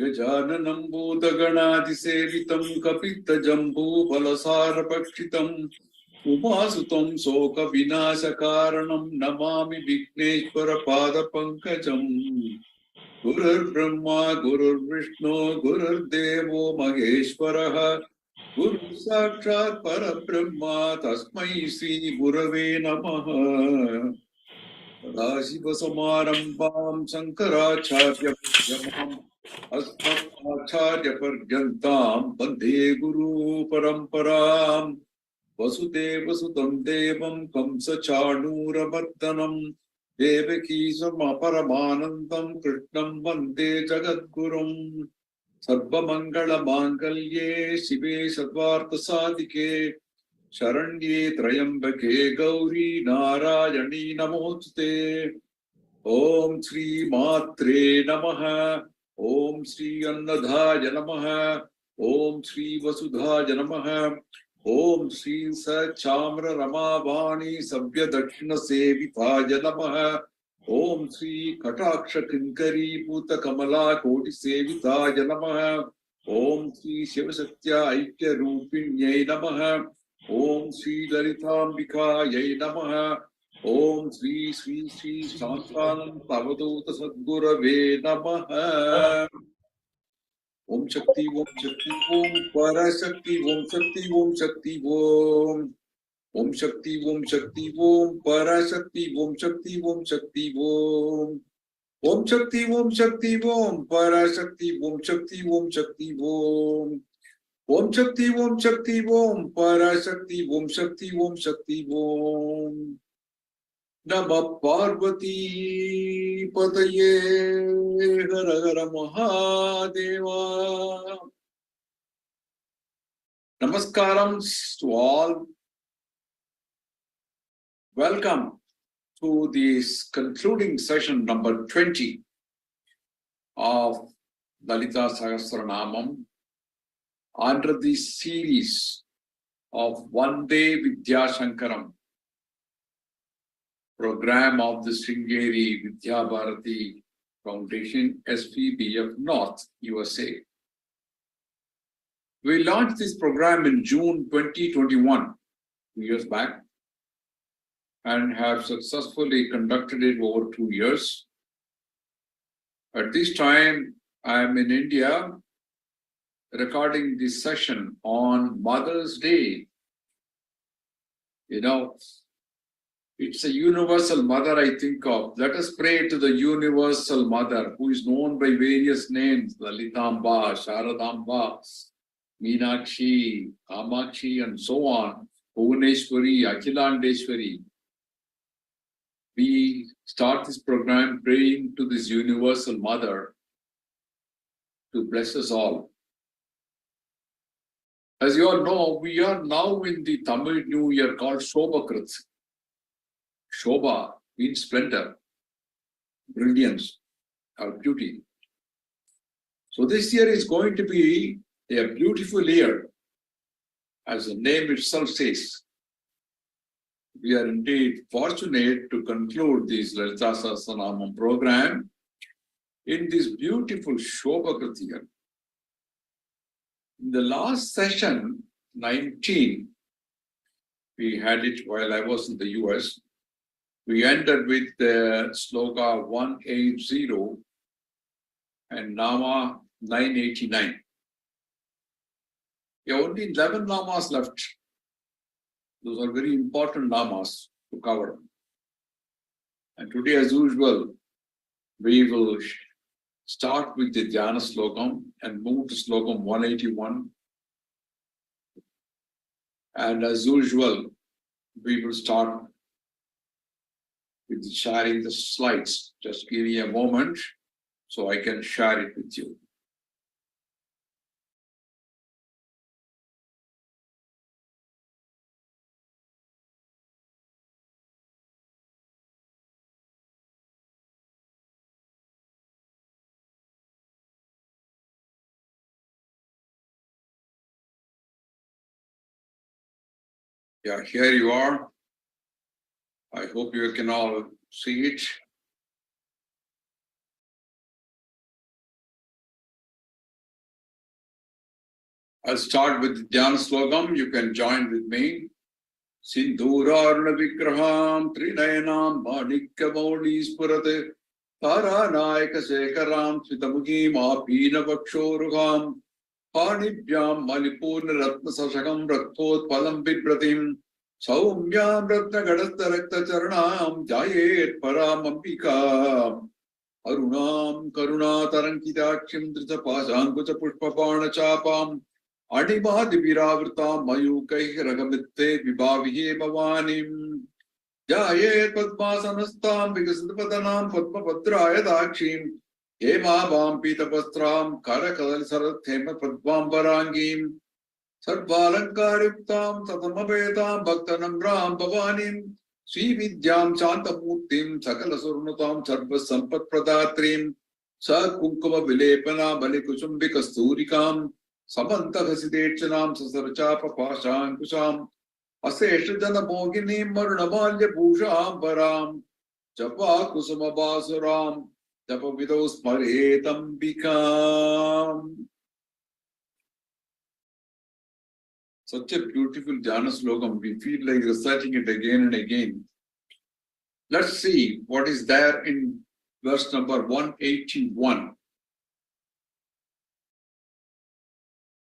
गजाननं भूतगणाधिसेवितं कपित्तजम्बूफलसारभक्षितम् उमासुतं शोकविनाशकारणं नमामि विघ्नेश्वरपादपङ्कजम् गुरुर्ब्रह्मा गुरुर्विष्णु गुरुर्देवो महेश्वरः गुरुः साक्षात् परब्रह्मा तस्मै श्रीगुरवे नमः सदाशिवसमारम्भां शङ्कराचार्यमध्यमाम् अस्मदाचार्यपर्यन्तां वन्दे गुरुपरम्पराम् वसुदेवसुतं देवं कंसचाणूरमर्दनं देवकी परमानन्दं कृष्णं वन्दे जगद्गुरुम् सर्वमङ्गलमाङ्गल्ये शिवे सर्वार्थसाधिके शरण्ये त्र्यम्बके गौरी नारायणी नमोस्तुते ॐ श्री मात्रे नमः ॐ श्री अन्नदाय नमः ॐ श्री वसुधाय नमः ॐ श्री सचाम्र रमावाणी सभ्य दक्षिण सेविताय नमः ॐ श्री कटाक्ष किंकरी पूत कमला कोटि सेविताय नमः ॐ श्री शिवसत्य ऐक्य रूपिण्यै नमः ॐ श्री ललिताम्बिकायै नमः ॐ श्री श्री श्री शान्तानन्द अवधूत सद्गुरवे नमः ओम शक्ति ओम पराशक्ति ओम शक्ति ओम शक्ति ओम शक्ति ओम पराशक्ति ओम शक्ति ओम शक्ति ओम शक्ति ओम पराशक्ति ओम शक्ति ओम शक्ति ओम शक्ति ओम पराशक्ति ओम शक्ति ओम शक्ति ओम नमः पार्वती पतये हर हर Mahadeva Namaskaram to all. Welcome to this concluding session number 20 of Lalitha Sahasranamam under the series of Vande Vidya Shankaram program of the Sringeri Bharati Foundation, SVBF North, USA. We launched this program in June 2021, 2 years back, and have successfully conducted it over 2 years. At this time, I am in India recording this session on Mother's Day. You know, it's a universal mother I think of. Let us pray to the universal mother who is known by various names, Lalitamba, Sharadamba, Meenakshi, Kamakshi, and so on, Bhuvaneshwari, Akhilandeshwari. We start this program praying to this universal mother to bless us all. As you all know, we are now in the Tamil New Year called Shobakrit. Shobha means splendor, brilliance, or beauty. So this year is going to be a beautiful year, as the name itself says. We are indeed fortunate to conclude this Lalitha Sahasranama program in this beautiful Shobakrit year. In the last session, 19, we had it while I was in the US. We ended with the sloka 180 and Nama 989. There are only 11 namas left. Those are very important namas to cover. And today, as usual, we will start with the Dhyana slokam and move to slokam 181. And as usual, we will start with sharing the slides. Just give me a moment so I can share it with you. Yeah, here you are. I hope you can all see it. I'll start with the Dhyana Slokam. You can join with me. Sindhurarna Vigraham Trinayanam Manikamauli Spurate Taranayaka Sekaram Svitamukhim Apina Vakshoruham Panibhyam Malipurna Ratna Sashakam Raktot Palam Vipratim Saumyam Ratna Gadasta Rakta Charanam Jayet Param Ambika Arunam Karuna Tarankidakshim Drita Pasankucha Pushpapana Chapam Adibadi Viravrta Mayukai Ragamitte Vibavihe Bhavanim Jayet Padmasanastam Vikasipadanam Padmapadraya Dakshim Hema Vampita Pastram Karakal Sarat Hema Padvam Varangim Sarvalankariptam Satamavetam Bhaktanam Ram Bhavanim Sri Vidyam Chantamurtim Sakala Surnatam Sarva Sampat Pradatrim Sa Kunkuma Vilepana Balikusumbi Kasturikam Samanta Hasidechanam Sasarachapa Pashan Kusam Aseshadana Moginim Marunamalya Bhusham Param Japa Kusama Basuram Japa Vidos Paretam Bikam. Such a beautiful Jhana Slokam. We feel like reciting it again and again. Let's see what is there in verse number 181.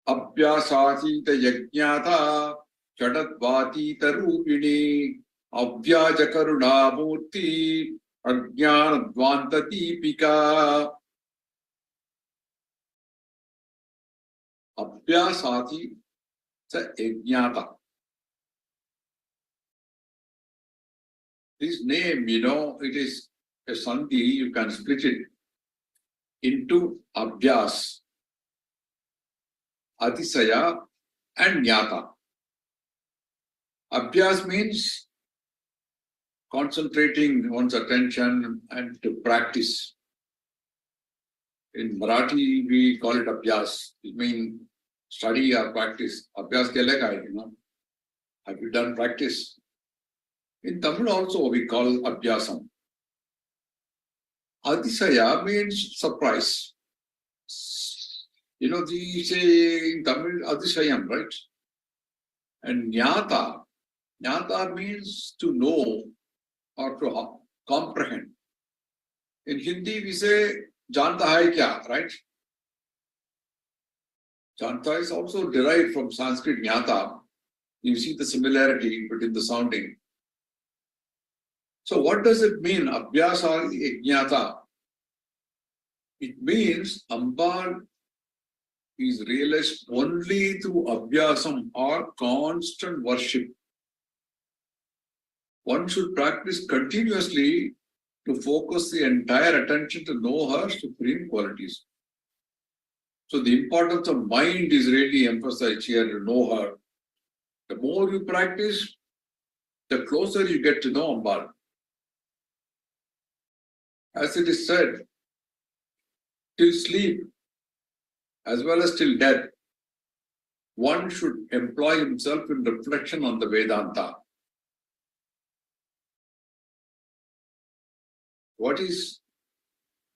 Abhyasasita yajñata chadatvati tarupini avyaja karuna murti ajnana dvanta deepika. Abhyasati sa yajñata. This name, it is a sandhi. You can split it into abhyas, Atisaya and Nyata. Abhyas means concentrating one's attention and to practice. In Bharati, we call it Abhyas. It means study or practice. Abhyas ke laga hai, Have you done practice? In Tamil also we call Abhyasam. Atisaya means surprise. We say in Tamil Adisayam, right? And Nyata means to know or to comprehend. In Hindi we say Janta hai kya, right? Janta is also derived from Sanskrit Nyata. You see the similarity between the sounding. So what does it mean? Abhyasa Yajñata. It means Ambal is realized only through abhyasam or constant worship. One should practice continuously to focus the entire attention to know her supreme qualities. So the importance of mind is really emphasized here to know her. The more you practice, the closer you get to know Ambal. As it is said, till sleep, as well as till death, one should employ himself in reflection on the Vedanta. What is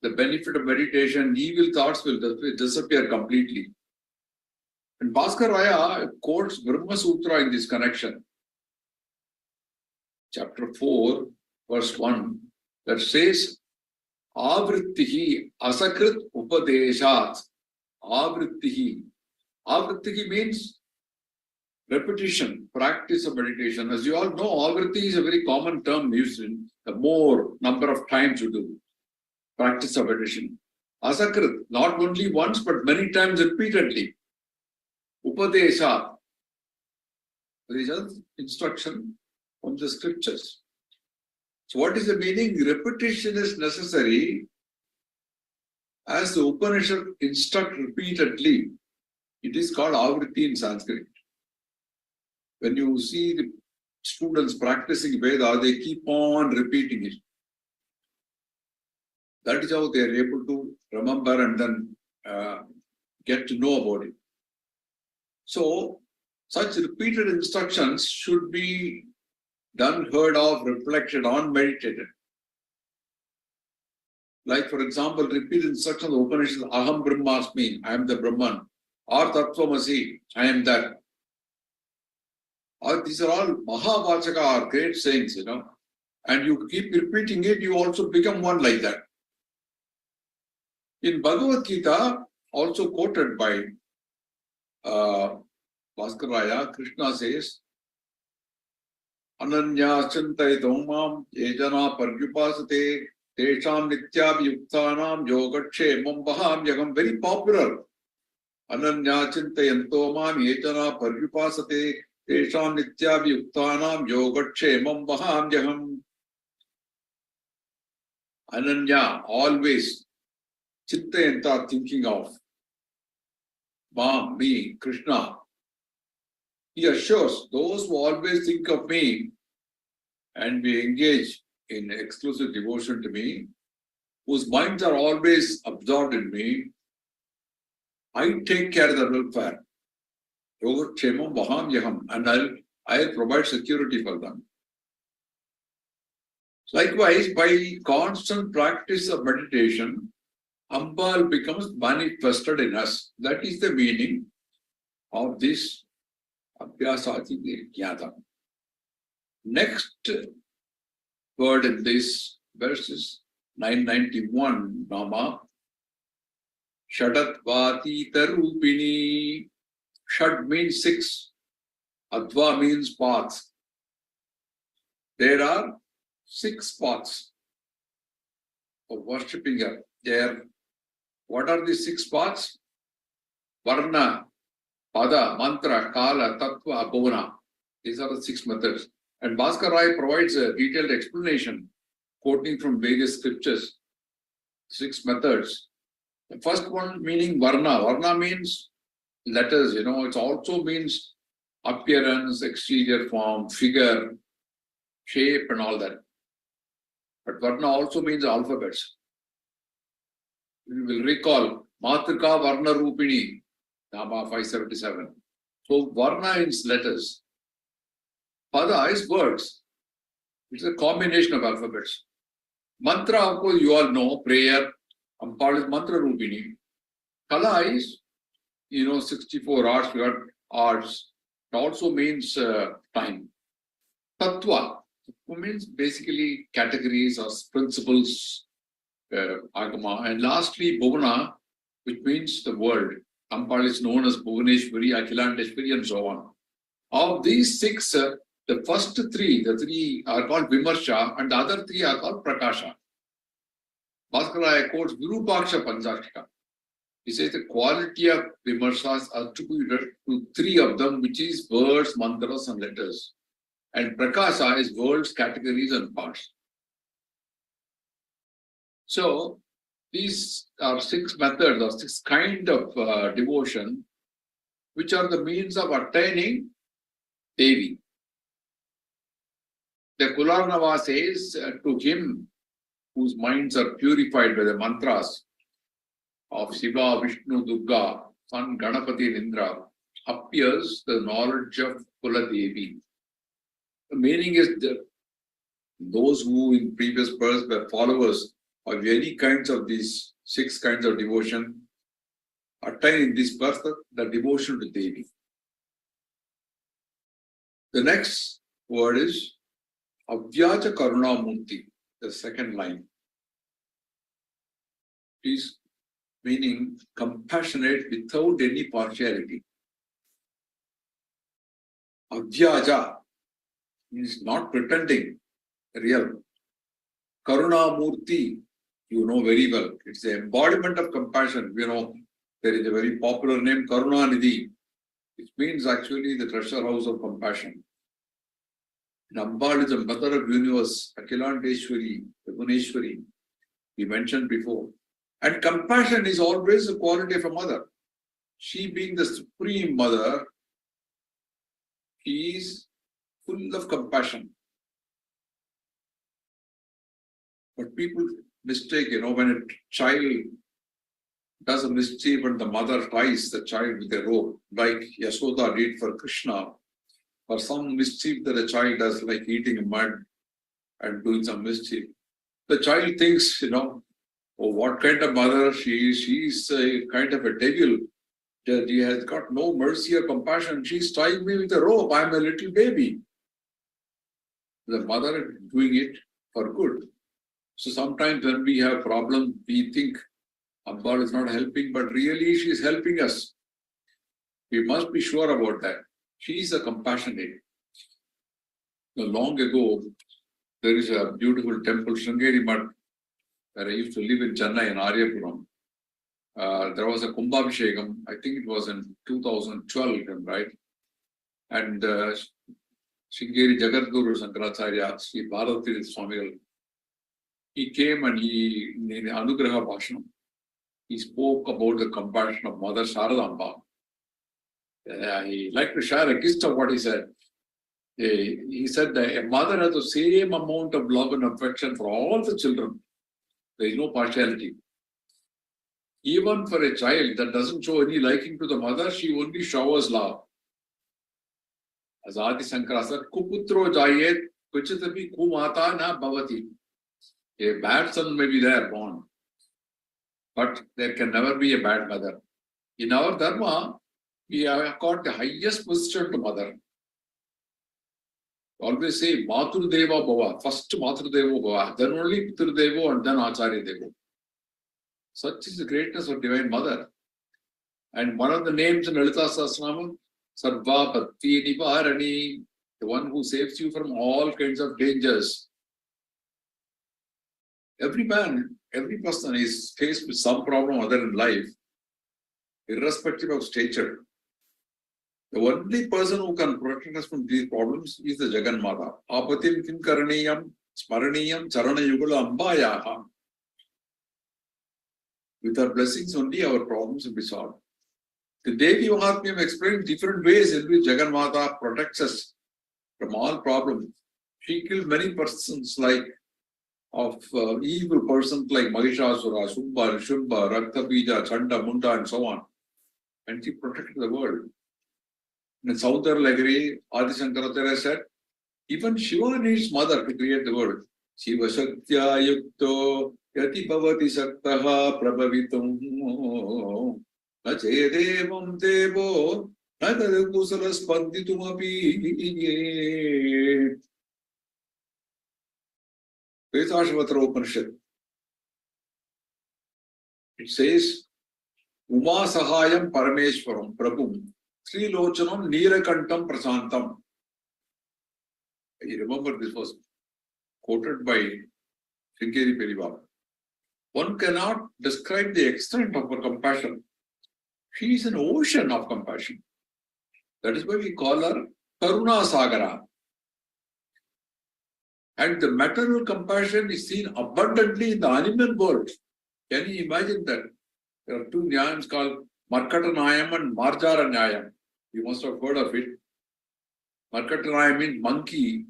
the benefit of meditation? Evil thoughts will disappear completely. And Bhaskar Raya quotes Brahma Sutra in this connection. Chapter 4, verse 1, that says, Avrittihi asakrit upadeshat. Avrittihi. Avrittihi means repetition, practice of meditation. As you all know, avritti is a very common term used in the more number of times you do practice of meditation. Asakrit, not only once but many times repeatedly. Upadesha, instruction from the scriptures. So what is the meaning? Repetition is necessary. As the Upanishad instruct repeatedly, it is called Avritti in Sanskrit. When you see the students practicing Veda, they keep on repeating it. That is how they are able to remember and then get to know about it. So, such repeated instructions should be done, heard of, reflected on, meditated. Like, for example, repeated instructions of Upanishad, Aham Brahmasmi, I am the Brahman. or Tattvamasi, I am that. Or these are all Mahavachaka or great sayings, and you keep repeating it, you also become one like that. In Bhagavad Gita, also quoted by Bhaskaraya, Krishna says, Ananya Chintaitam Mam Yejana Paryupasate Tesham Nityabhyuktanam Yogakshe Baham Yagam. Very popular. Ananya Chintayanto Mam Yejana Paryupasate Tesham Nityabhyuktanam Yogakshe Baham Yagam. Ananya, always. Chintayanta, thinking of. Mam, me, Krishna. He assures those who always think of me and we engage in exclusive devotion to me, whose minds are always absorbed in me, I take care of their welfare. Yogakshemam Vaham Yaham, and I'll provide security for them. Likewise, by constant practice of meditation, Ambal becomes manifested in us. That is the meaning of this Abhyasati Jnata. Next word in this verse is 991, Nama Shadatvatita Rupini. Shad means 6. Adva means path. There are 6 paths of worshipping her. There. What are the 6 paths? Varna, Pada, Mantra, Kala, Tattva, Bhuvana. These are the 6 methods. And Bhaskar Rai provides a detailed explanation, quoting from various scriptures, 6 methods. The first one meaning Varna. Varna means letters, it also means appearance, exterior form, figure, shape, and all that. But Varna also means alphabets. You will recall Matrika Varna Rupini, Nama 577. So Varna is letters. Pada is words. It's a combination of alphabets. Mantra, of course, you all know, prayer. Ampal is Mantra Rupini. Kala is, 64 hours, we got hours. It also means time. Tattva means basically categories or principles, agama. And lastly, Bhuvana, which means the world. Ampal is known as Bhuvaneshwari, Akhilandeshwari, and so on. Of these 6, the first 3, the 3 are called Vimarsha, and the other 3 are called Prakasha. Bhaskara quotes Virupaksha Panchakshika. He says the quality of Vimarsas attributed to 3 of them, which is words, mantras, and letters. And Prakasha is words, categories, and parts. So, these are 6 methods or 6 kind of devotion, which are the means of attaining Devi. The Kularnava says to him whose minds are purified by the mantras of Shiva, Vishnu, Durga, Sun, Ganapati, and Indra, appears the knowledge of Kula Devi. The meaning is that those who in previous births were followers of any kinds of these 6 kinds of devotion attain in this birth the devotion to Devi. The next word is Avyaja Karuna Murti, the second line. It is meaning compassionate without any partiality. Avyaja means not pretending, real. Karuna Murti, you know very well. It's the embodiment of compassion. There is a very popular name, Karuna Nidhi, which means actually the treasure house of compassion. Ambal is the mother of universe, Akhilandeshwari, Bhuvaneshwari, we mentioned before. And compassion is always the quality of a mother. She being the supreme mother, she is full of compassion. But people mistake, when a child does a mischief and the mother ties the child with a rope, like Yashoda did for Krishna, for some mischief that a child does, like eating mud and doing some mischief. The child thinks, oh, what kind of mother she is? She is a kind of a devil He has got no mercy or compassion. She's tying me with a rope. I'm a little baby. The mother is doing it for good. So sometimes when we have problems, we think Ambal is not helping, but really she is helping us. We must be sure about that. She is a compassionate. Long ago, there is a beautiful temple, Sringeri, where I used to live in Chennai and Aryapuram. There was a Kumbhabhishekam, I think it was in 2012, right? And Sringeri Jagadguru Shankaracharya, Sri Bharati Swami, he came and in Anugraha Bhashanam, he spoke about the compassion of Mother Sharadamba. He liked to share a gist of what he said. He said that a mother has the same amount of love and affection for all the children. There is no partiality. Even for a child that doesn't show any liking to the mother, she only showers love. As Adi Shankara said, Kuputro jayet kuchitapi kumata na bhavati. A bad son may be there born, but there can never be a bad mother. In our dharma, we have got the highest position to mother. Always say Matru Deva Bhava, first Matru Deva Bhava, then only Pitru Deva and then Acharya Deva. Such is the greatness of Divine Mother. And one of the names in Lalitha Sahasranama, Sarva Bhakti Nivarani, the one who saves you from all kinds of dangers. Every man, every person is faced with some problem or other in life, irrespective of stature. The only person who can protect us from these problems is the Jagan Mata. Apatim kim karaniyam smaraniyam charana yugala ambayaha. With her blessings only our problems will be solved. The Devi Mahatmyam explains different ways in which Jagan Mata protects us from all problems. She killed many persons evil persons like Mahishasura, Subha, Shubha, Raktabija, Chanda, Munda and so on. And she protected the world. In Saudar Lagri, Adi Shankaracharya said, even Shiva needs mother to create the world. Shiva Shaktya Yukto Yati Bhavati Saktaha Prabhavitum Nachedevam Devo Natadakusalas Panditumapi. Vedashvatra Upanishad. It says, Uma Sahayam Parameshwaram Prabhum Sri Lochanam Neelakantam Prasantam. I remember this was quoted by Sringeri Peribaba. One cannot describe the extent of her compassion. She is an ocean of compassion. That is why we call her Karuna Sagara. And the maternal compassion is seen abundantly in the animal world. Can you imagine that? There are two Nyayams called Markata Nyayam and Marjara Nyayam. You must have heard of it. Markata Nyayam means monkey.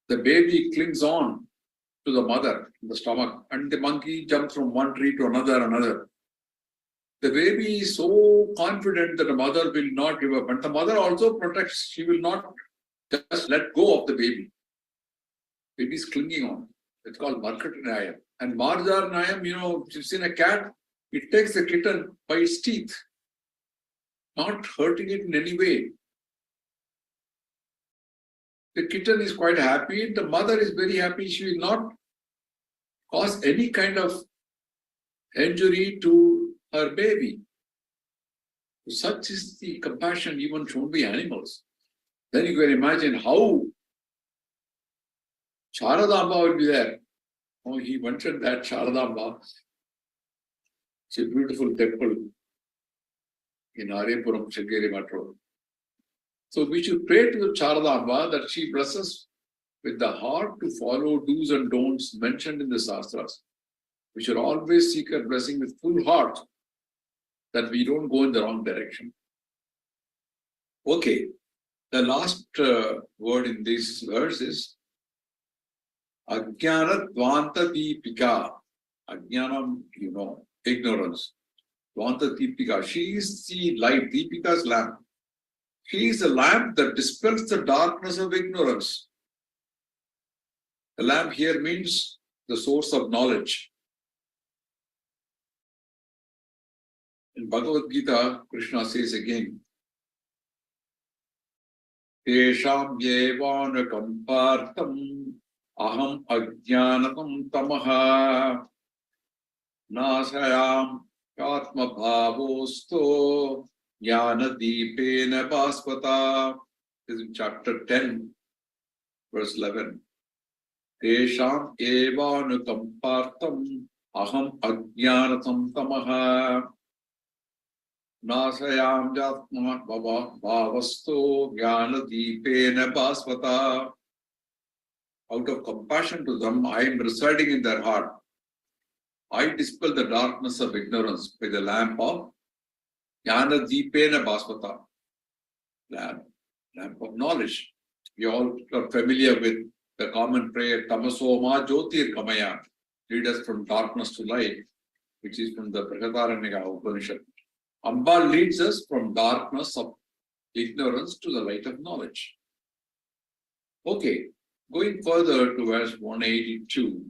The baby clings on to the mother in the stomach and the monkey jumps from one tree to another. The baby is so confident that the mother will not give up. And the mother also protects. She will not just let go of the baby. Baby is clinging on. It's called Markata Nyayam. And Marjar Nyayam, if you've seen a cat, it takes the kitten by its teeth, not hurting it in any way. The kitten is quite happy. The mother is very happy. She will not cause any kind of injury to her baby. Such is the compassion even shown by animals. Then you can imagine how Sharadamba will be there. Oh, he mentioned that Sharadamba. It's a beautiful temple in Aryapuram, Sringeri Metro. So we should pray to the Sharadamba that she blesses with the heart to follow do's and don'ts mentioned in the Shastras. We should always seek her blessing with full heart that we don't go in the wrong direction. Okay, the last word in this verse is Ajnana Dvanta Deepika. Ajnanam, ignorance. Dvanta Deepika. She is the light, Deepika's lamp. She is the lamp that dispels the darkness of ignorance. The lamp here means the source of knowledge. In Bhagavad Gita, Krishna says again, Tesham yevanakam partam aham ajnanatam tamaha nasayam atma bhavosto jnana deepena bhaspata. This is in chapter 10, verse 11. Tesham evanukam partam aham ajnanatam tamaha nasayam jatma bhavasto jnana deepena bhaspata. Out of compassion to them, I am residing in their heart. I dispel the darkness of ignorance by the lamp of jnana deepena bhaspata, lamp of knowledge. We all are familiar with the common prayer, Tamasoma Jyotir Kamaya, lead us from darkness to light, which is from the Brihadaranyaka Upanishad. Amba leads us from darkness of ignorance to the light of knowledge. Okay, going further to verse 182.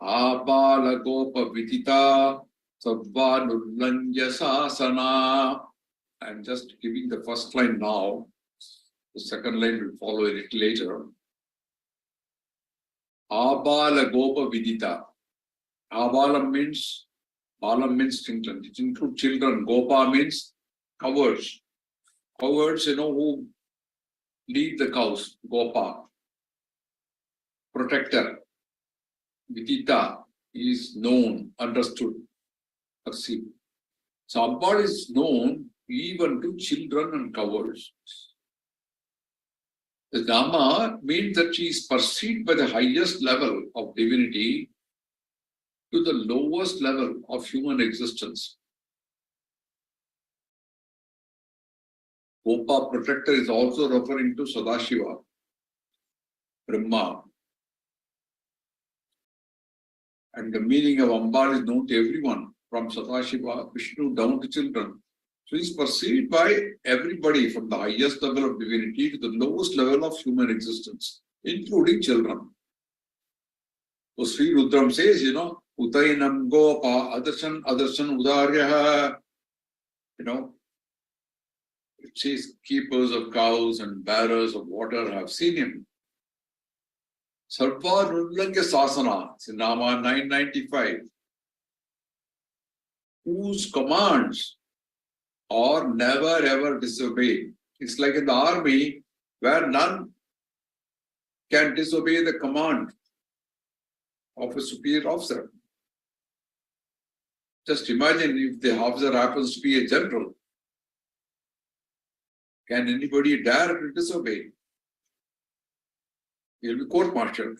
Abala Gopa Vidita Sabbanulanya Sasana. I'm just giving the first line now. The second line will follow a little later. Abala Gopa Vidita. Abala means, Balam means children. It includes children. Gopa means cowards. Cowards, who lead the cows. Gopa. Protector. Vidita is known, understood, perceived. So Abba is known even to children and cowards. The Dhamma means that she is perceived by the highest level of divinity to the lowest level of human existence. Gopa protector is also referring to Sadashiva, Brahma. And the meaning of Amba is known to everyone, from Sadashiva, Vishnu down to children. So it's perceived by everybody from the highest level of divinity to the lowest level of human existence, including children. So Sri Rudram says, Utainam Gopa, Adarshan Udaryaha, it says keepers of cows and bearers of water have seen him. Sarva Nulanga Sasana, it's in Nama 995, whose commands are never ever disobeyed. It's like in the army where none can disobey the command of a superior officer. Just imagine if the officer happens to be a general. Can anybody dare to disobey? He will be court-martialed.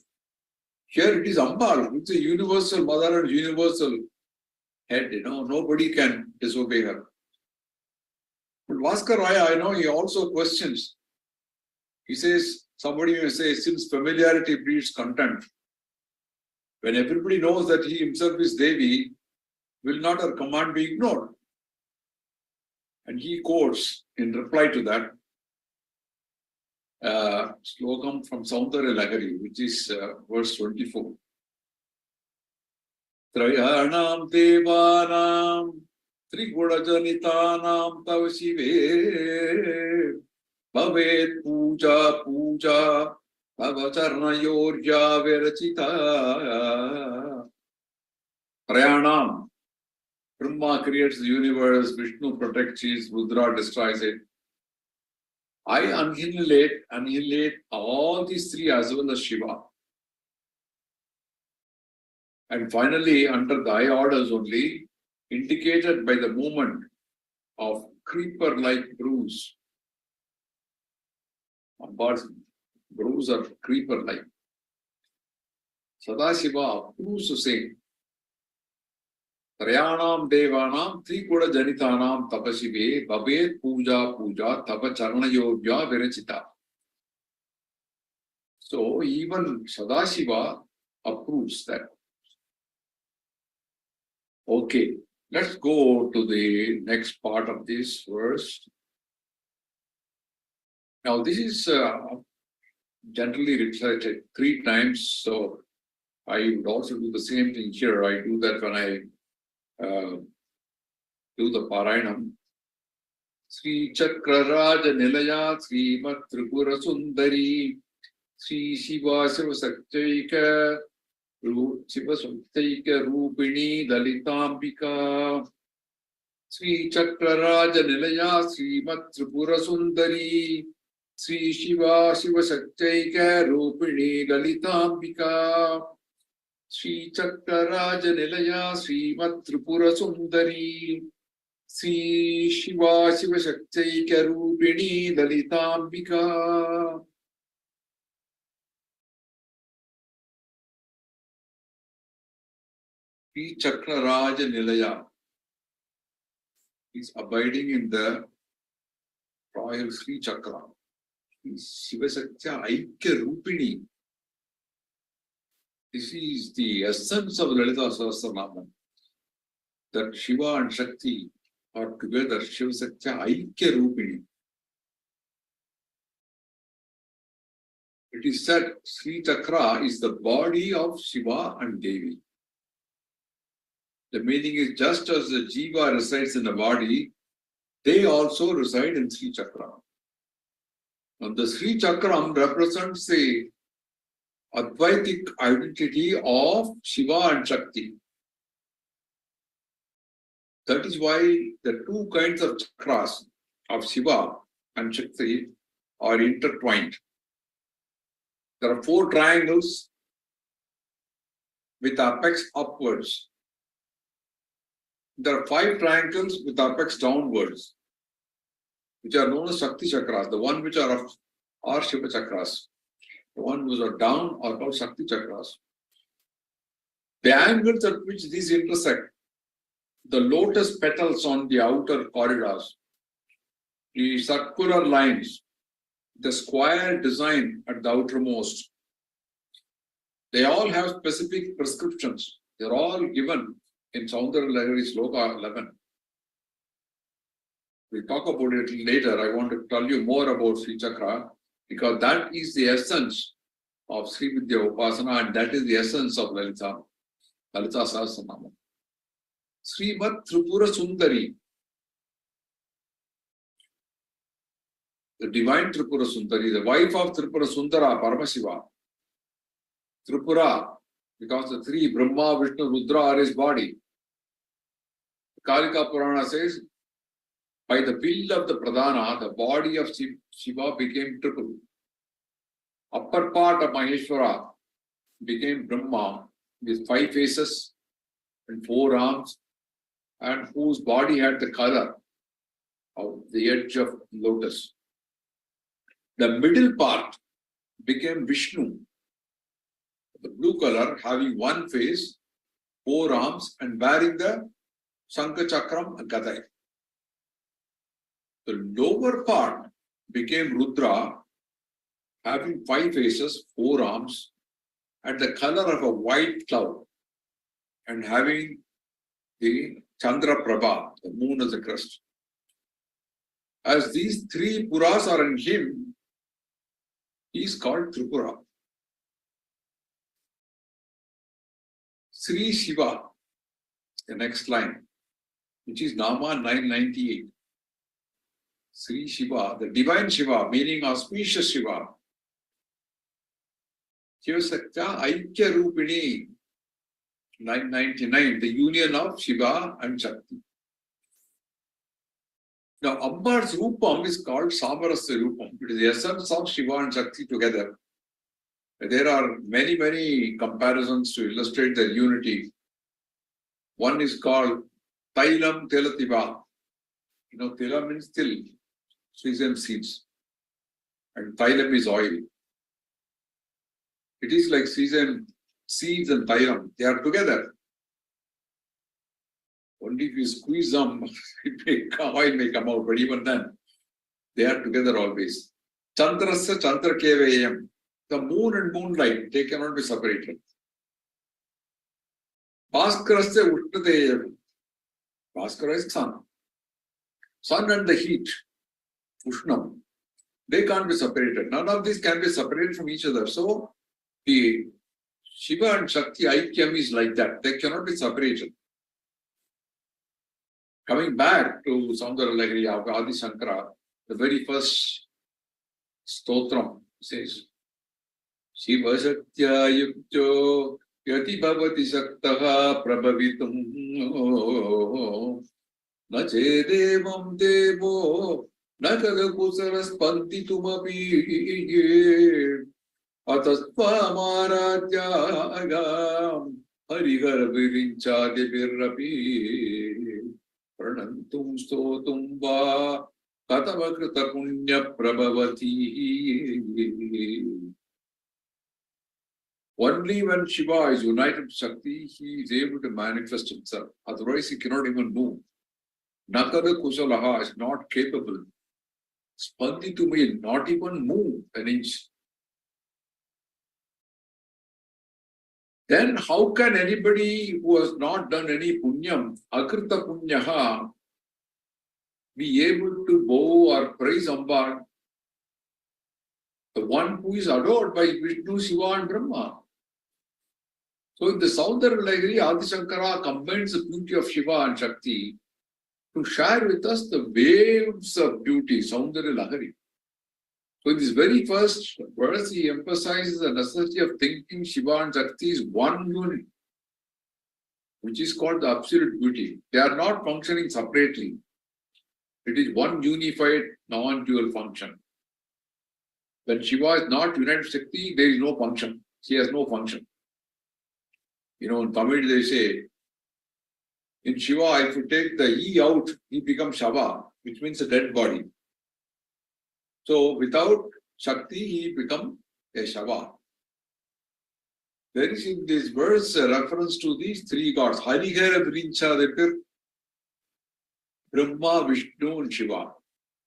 Here it is Ambal, it's a universal mother and universal head, nobody can disobey her. But Bhaskar Raya, he also questions. He says, somebody may say, since familiarity breeds contempt, when everybody knows that he himself is Devi, will not her command be ignored? And he quotes in reply to that slokam from Saundarya Lahari, which is verse 24. Trayanam Devanam Trigudajanitanam Tav Shive Bhavet Puja Puja Tavacharnayorja Virachita. Trayanam. Brahma creates the universe, Vishnu protects it, Rudra destroys it. I annihilate all these three as well as Shiva. And finally, under thy orders only, indicated by the movement of creeper-like grooves. Amba's grooves are creeper-like. Sadashiva approves the same. Trayanam Devanam Trikuda Janitanam Tapasive Bhavet Puja Puja Tapa Charnayogya Virachita. So even Sadashiva approves that. Okay, let's go to the next part of this verse. Now this is generally recited 3 times, so I would also do the same thing here. I do that when I do the Parayanam. Sri Chakraraja Nilaya Srimat Tripura Sundari Sri Shiva Shiva Saktaika Shiva Saktaika Rupini Dalitambika Sri Chakraraja Nilaya Srimat Tripura Sundari Sri Shiva Shiva Saktaika Rupini Dalitambika Sri Chakraraja Nilaya Srimat Tripura Sundari Sri Shiva Shiva Shaktaika Rupini Dalitambika. Sri Chakraraja Nilaya is abiding in the royal Sri Chakra. Shiva Shakta Aikya Rupini. This is the essence of Lalitha Sahasranama. That Shiva and Shakti are together. Shiva Shakta Aikya Rupini. It is said Sri Chakra is the body of Shiva and Devi. The meaning is just as the Jiva resides in the body, they also reside in Sri Chakra. And the Sri Chakram represents the Advaitic identity of Shiva and Shakti. That is why the two kinds of chakras of Shiva and Shakti are intertwined. There are 4 triangles with apex upwards. There are 5 triangles with apex downwards, which are known as Shakti chakras. The one which are up are Shiva chakras. The one which are down are called Shakti chakras. The angles at which these intersect, the lotus petals on the outer corridors, the circular lines, the square design at the outermost, they all have specific prescriptions. They're all given in Sundaresan Sloka 11. We'll talk about it later. I want to tell you more about Sri Chakra because that is the essence of Sri Vidya Upasana and that is the essence of Lalitha Sahasranama. Srimat Tripura Sundari, the divine Tripura Sundari, the wife of Tripura Sundara, Paramashiva. Tripura, because the 3 Brahma, Vishnu, Rudra are his body. Kalika Purana says, by the will of the Pradhana, the body of Shiva became triple. Upper part of Maheshwara became Brahma with 5 faces and 4 arms, and whose body had the color of the edge of lotus. The middle part became Vishnu, the blue color, having 1 face, 4 arms, and bearing the Shankha Chakram and Gadai. The lower part became Rudra, having 5 faces, 4 arms, and the color of a white cloud, and having the Chandra Prabha, the moon as a crest. As these 3 Puras are in him, he is called Tripura. Sri Shiva, the next line, which is Nama 998. Sri Shiva, the divine Shiva, meaning auspicious Shiva. Shiva Sakta Aikya Rupini, 999, the union of Shiva and Shakti. Now, Ambar's Rupam is called Samarasya Rupam. It is the essence of Shiva and Shakti together. There are many, many comparisons to illustrate their unity. One is called Tailam Telativa. You know, Tela means till, sesame seeds. And Tailam is oil. It is like sesame seeds and Tailam. They are together. Only if you squeeze them, oil may come out, but even then, they are together always. Chandrasya Chandrakevayam. The moon and moonlight, they cannot be separated. Bhaskarasya Ushnadeyam. Bhaskara is sun. Sun and the heat, Ushnam, they can't be separated. None of these can be separated from each other. So, the Shiva and Shakti Aikyam is like that. They cannot be separated. Coming back to Sundaresan of Adi Shankara, the very first stotram says, Shiva Satya Yukto Yati Bhavati Saktaha Prabhavitum Nachedevam Devo Nakada Kusaras Pantitumapi Atastva Maratyaga Harigar Virincha Devirrapi Pranantum Stotum Va Katavakrita Punya Prabhavati. Only when Shiva is united to Shakti, he is able to manifest himself. Otherwise, he cannot even move. Nakada Kusalaha is not capable. Spandi to me, not even move an inch. Then how can anybody who has not done any punyam, akrita punyaha, be able to bow or praise Amba, the one who is adored by Vishnu, Shiva and Brahma? So in the Sundaresan, Adi Shankara combines the beauty of Shiva and Shakti to share with us the waves of beauty, Sundaresan. So in this very first verse, he emphasizes the necessity of thinking Shiva and Shakti is one unit, which is called the absolute beauty. They are not functioning separately. It is one unified, non-dual function. When Shiva is not united with Shakti, there is no function. She has no function. You know, in Tamil they say, in Shiva, if you take the E out, he becomes Shava, which means a dead body. So without Shakti, he becomes a Shava. There is in this verse a reference to these three gods, Harihara Virincha Devir, Brahma, Vishnu, and Shiva,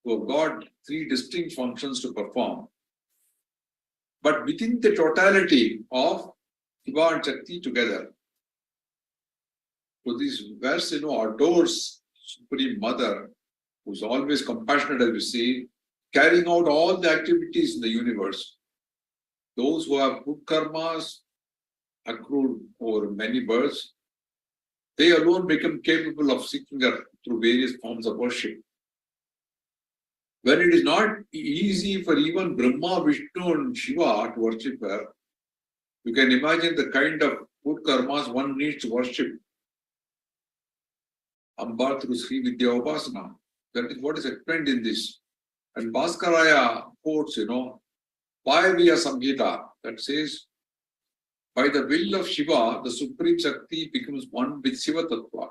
who have got three distinct functions to perform. But within the totality of Shiva and Shakti together. So this verse, adores Supreme Mother, who is always compassionate, as we see, carrying out all the activities in the universe. Those who have good karmas accrued over many births, they alone become capable of seeking her through various forms of worship. When it is not easy for even Brahma, Vishnu, and Shiva to worship her, you can imagine the kind of good karmas one needs to worship Amba through Sri Vidya Upasana. That is what is explained in this. And Bhaskaraya quotes, Vaya Samhita, that says, by the will of Shiva, the Supreme Shakti becomes one with Shiva Tattva.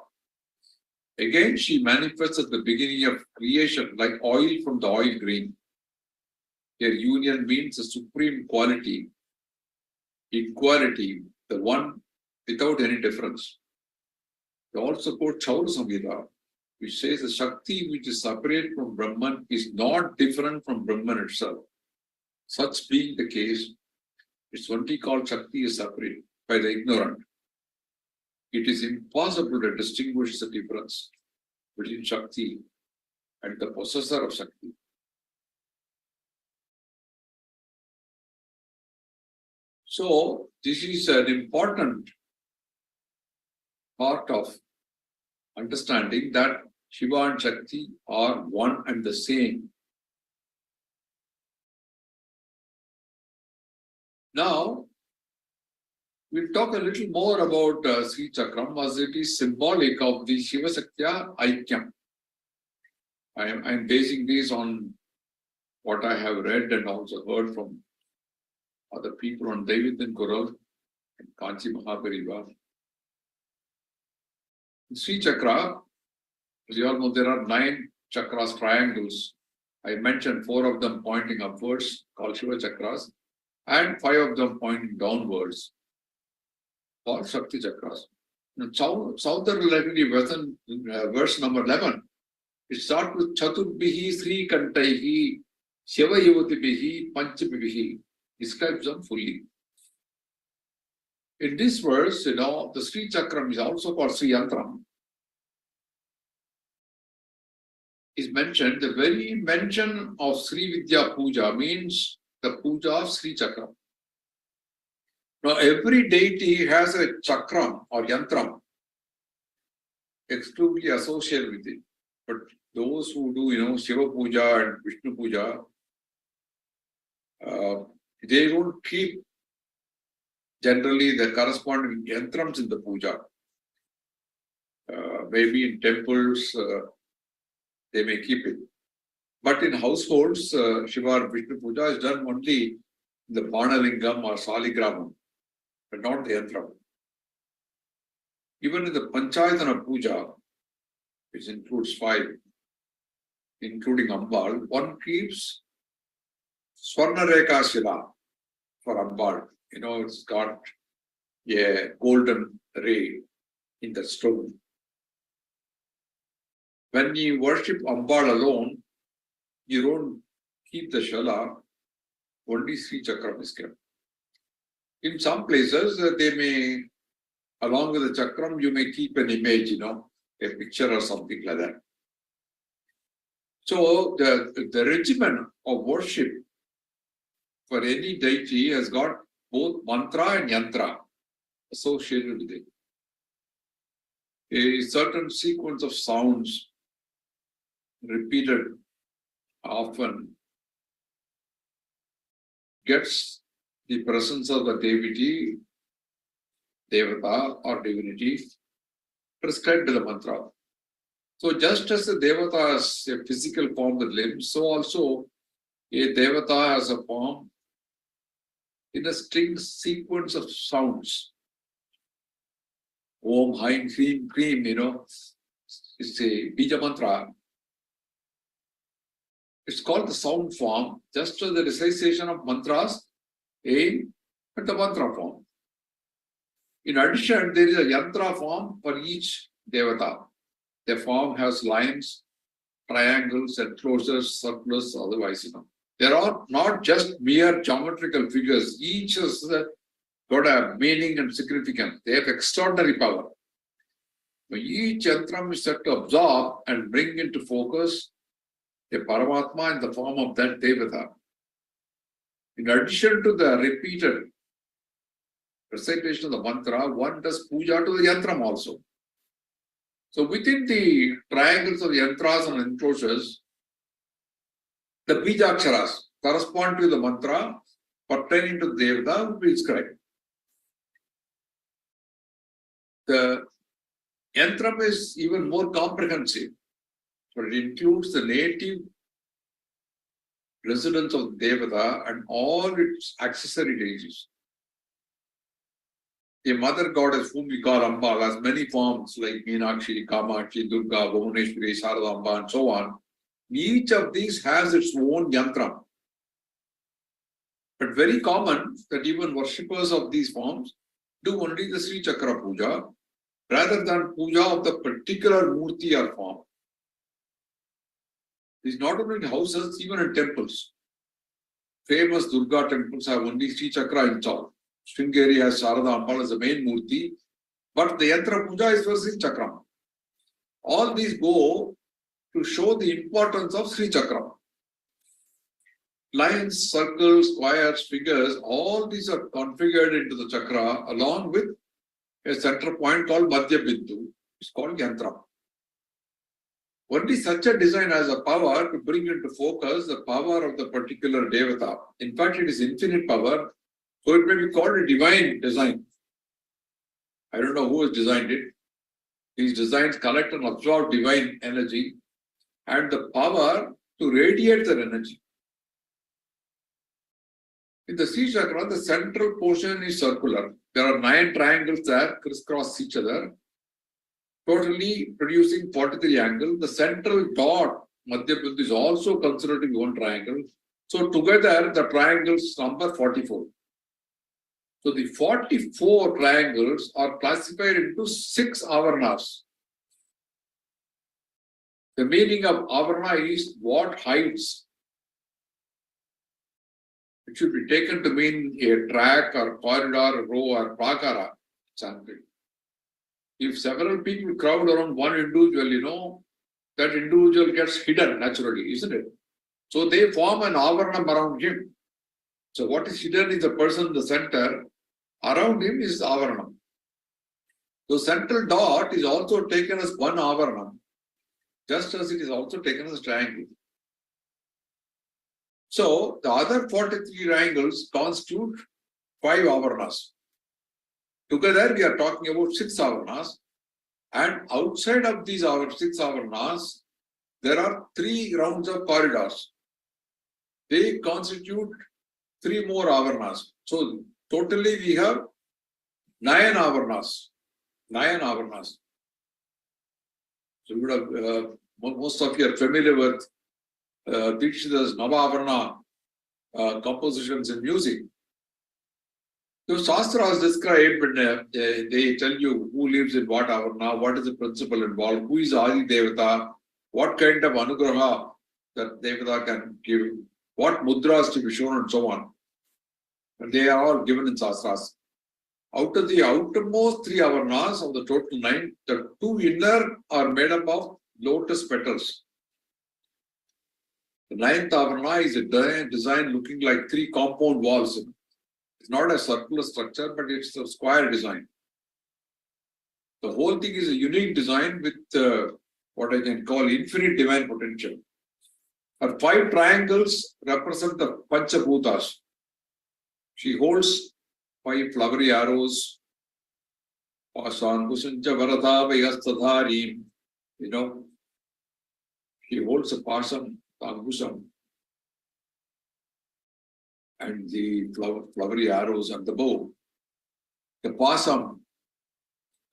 Again, she manifests at the beginning of creation like oil from the oil grain. Their union means a supreme quality, equality, the one without any difference. They also quote Chaura Samhita, which says the Shakti which is separate from Brahman is not different from Brahman itself. Such being the case, it's only called Shakti is separate by the ignorant. It is impossible to distinguish the difference between Shakti and the possessor of Shakti. So, this is an important part of understanding that Shiva and Shakti are one and the same. Now, we'll talk a little more about Sri Chakram as it is symbolic of the Shiva Shaktya Aikyam. I am basing this on what I have read and also heard from other people on David and Kural and Kanchi Mahapariva. In Sri Chakra, as you all know, there are 9 chakras, triangles. I mentioned 4 of them pointing upwards, called Shiva Chakras, and 5 of them pointing downwards, called Shakti Chakras. Now, Sundaresan verse number 11, it starts with Chaturbihi Sri Kantaihi Shiva Yuvatibihi Panchabihi, describes them fully. In this verse, the Sri Chakram is also called Sri Yantram. Is mentioned, the very mention of Sri Vidya Puja means the puja of Sri Chakram. Now, every deity has a chakram or yantram. exclusively associated with it. But those who do, Shiva Puja and Vishnu Puja, they don't keep generally the corresponding yantrams in the puja. Maybe in temples, they may keep it. But in households, Shiva or Vishnu Puja is done only in the Banalingam or Saligramam, but not the yantram. Even in the Panchayatana Puja, which includes 5, including Ambal, one keeps Swarnareka Shila for Ambal. It's got a golden ray in the stone. When you worship Ambal alone, you don't keep the Shala, only Sri Chakram is kept. In some places, they may, along with the Chakram, you may keep an image, a picture or something like that. So the regimen of worship for any deity has got both mantra and yantra associated with it. A certain sequence of sounds repeated often gets the presence of the deity, devata or divinity prescribed to the mantra. So just as the devata has a physical form with limbs, so also a devata has a form in a string sequence of sounds. Om, Haim, Hrim, Krim, it's a Bija mantra. It's called the sound form, just as the recitation of mantras aim at the mantra form. In addition, there is a yantra form for each devata. The form has lines, triangles, enclosures, circles, otherwise, They are not just mere geometrical figures. Each has got a meaning and significance. They have extraordinary power. Each yantram is set to absorb and bring into focus a Paramatma in the form of that Devata. In addition to the repeated recitation of the mantra, one does puja to the yantram also. So within the triangles of the yantras and enclosures, the bijaksharas correspond to the mantra pertaining to the Devata will be described. The yantram is even more comprehensive, but it includes the native residence of the Devata and all its accessory deities. The mother goddess, whom we call Amba, has many forms like Meenakshi, Kamakshi, Durga, Bhuvaneshwari, Sharadamba, and so on. Each of these has its own yantram. But very common that even worshippers of these forms do only the Sri Chakra Puja rather than puja of the particular murti or form. It is not only in houses, even in temples. Famous Durga temples have only Sri Chakra installed. Sringeri has Sharadamba as the main murti, but the yantra puja is for Sri Chakram. All these go to show the importance of Sri Chakram. Lines, circles, squares, figures, all these are configured into the chakra along with a center point called Madhya Bindu. It's called yantra. Only such a design has a power to bring into focus the power of the particular devata. In fact, it is infinite power, so it may be called a divine design. I don't know who has designed it. These designs collect and absorb divine energy and the power to radiate their energy. In the Sri Chakra, the central portion is circular. There are 9 triangles that crisscross each other, totally producing 43 angles. The central dot, Madhya Bindu, is also considered to be one triangle. So together, the triangles number 44. So the 44 triangles are classified into 6 avaranas. The meaning of avarana is what hides. It should be taken to mean a track or corridor, row or prakara. Something. If several people crowd around one individual, that individual gets hidden naturally, isn't it? So they form an avaranam around him. So what is hidden is the person in the center. Around him is the avaranam. The central dot is also taken as one avarana, just as it is also taken as triangle. So the other 43 triangles constitute 5 avaranas. Together we are talking about 6 avaranas, and outside of these 6 avaranas, there are 3 rounds of corridors. They constitute 3 more avaranas. So totally we have 9 avaranas. 9 avaranas. So you would have, most of you are familiar with Dikshita's Navavarana compositions in music. So Shastras describe and they tell you who lives in what avarana, what is the principle involved, who is Adi Devata, what kind of anugraha that Devata can give, what mudras to be shown, and so on. And they are all given in Shastras. Out of the outermost 3 avaranas of the total 9, the 2 inner are made up of lotus petals. The 9th avarana is a design looking like 3 compound walls. It's not a circular structure, but it's a square design. The whole thing is a unique design with what I can call infinite divine potential. Her 5 triangles represent the Panchabhutas. She holds 5 flowery arrows. Pasan Kusanja Varada Vayastadharim. She holds a pasam, Angusam, and the flowery arrows and the bow. The pasam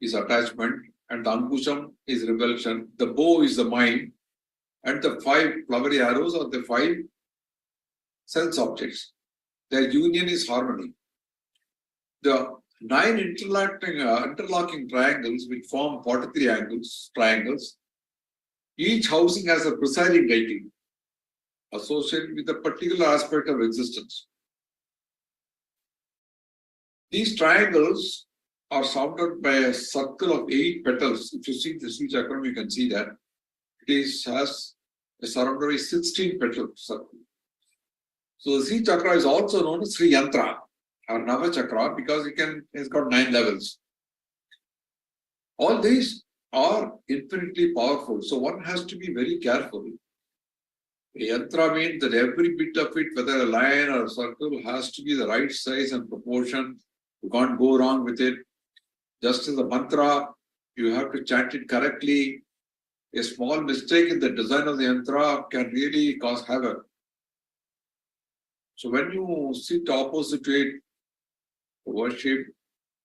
is attachment, and the Angusam is repulsion. The bow is the mind, and the 5 flowery arrows are the 5 sense objects. Their union is harmony. The 9 interlocking triangles which form 43 triangles, each housing has a presiding deity associated with a particular aspect of existence. These triangles are surrounded by a circle of 8 petals. If you see the Sri Chakram, you can see that it has a surrounded by 16 petal circle. So the Sri Chakra is also known as Sri Yantra or Nava Chakra because it's got 9 levels. All these are infinitely powerful. So one has to be very careful. A yantra means that every bit of it, whether a line or a circle, has to be the right size and proportion. You can't go wrong with it. Just as a mantra, you have to chant it correctly. A small mistake in the design of the yantra can really cause havoc. So when you sit opposite to it, worship,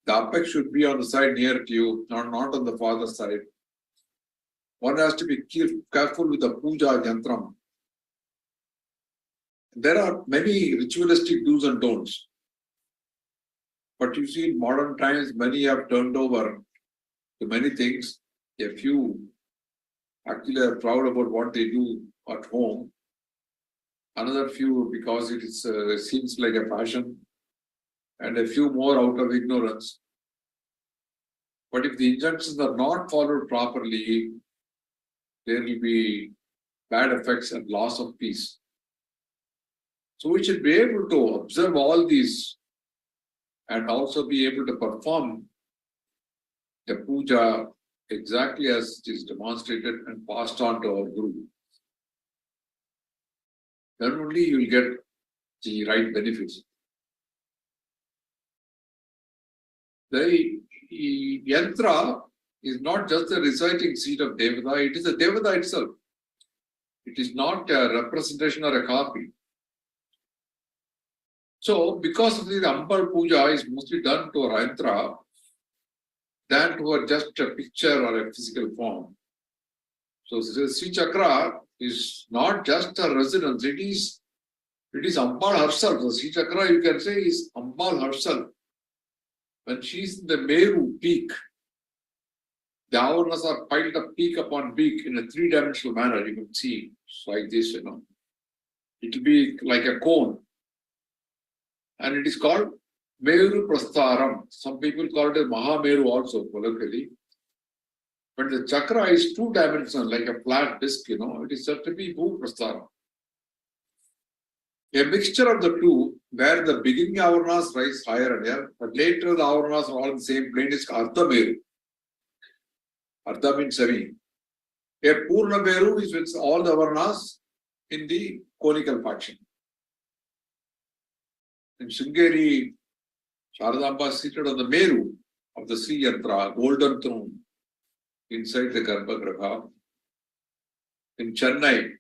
the apex should be on the side near to you, not on the farther side. One has to be careful with the puja yantram. There are many ritualistic do's and don'ts. But you see, in modern times, many have turned over to many things. A few actually are proud about what they do at home. Another few because it seems like a fashion. And a few more out of ignorance. But if the injunctions are not followed properly, there will be bad effects and loss of peace. So we should be able to observe all these and also be able to perform the puja exactly as it is demonstrated and passed on to our Guru. Then only you will get the right benefits. The yantra is not just the reciting seat of Devata, it is the Devata itself. It is not a representation or a copy. So, because of the Ambal Puja is mostly done to a yantra than to just a picture or a physical form. So, Sri Chakra is not just a residence, it is Ambal herself. The Sri Chakra, you can say, is Ambal herself. When she is in the Meru peak, the avaranas are piled up peak upon peak in a 3-dimensional manner. You can see it's like this, It will be like a cone. And it is called Meru Prastaram. Some people call it a Mahameru also, colloquially. But the chakra is 2-dimensional, like a flat disc, It is said to be Bhu Prastaram. A mixture of the two, where the beginning avaranas rise higher and higher, but later the avaranas are all in the same plane, is Ardha Meru. Ardha means 7. A Purna Meru is with all the Varnas in the conical faction. In Sringeri, Sharadamba is seated on the Meru of the Sri Yantra, golden throne, inside the Garbhagriha. In Chennai,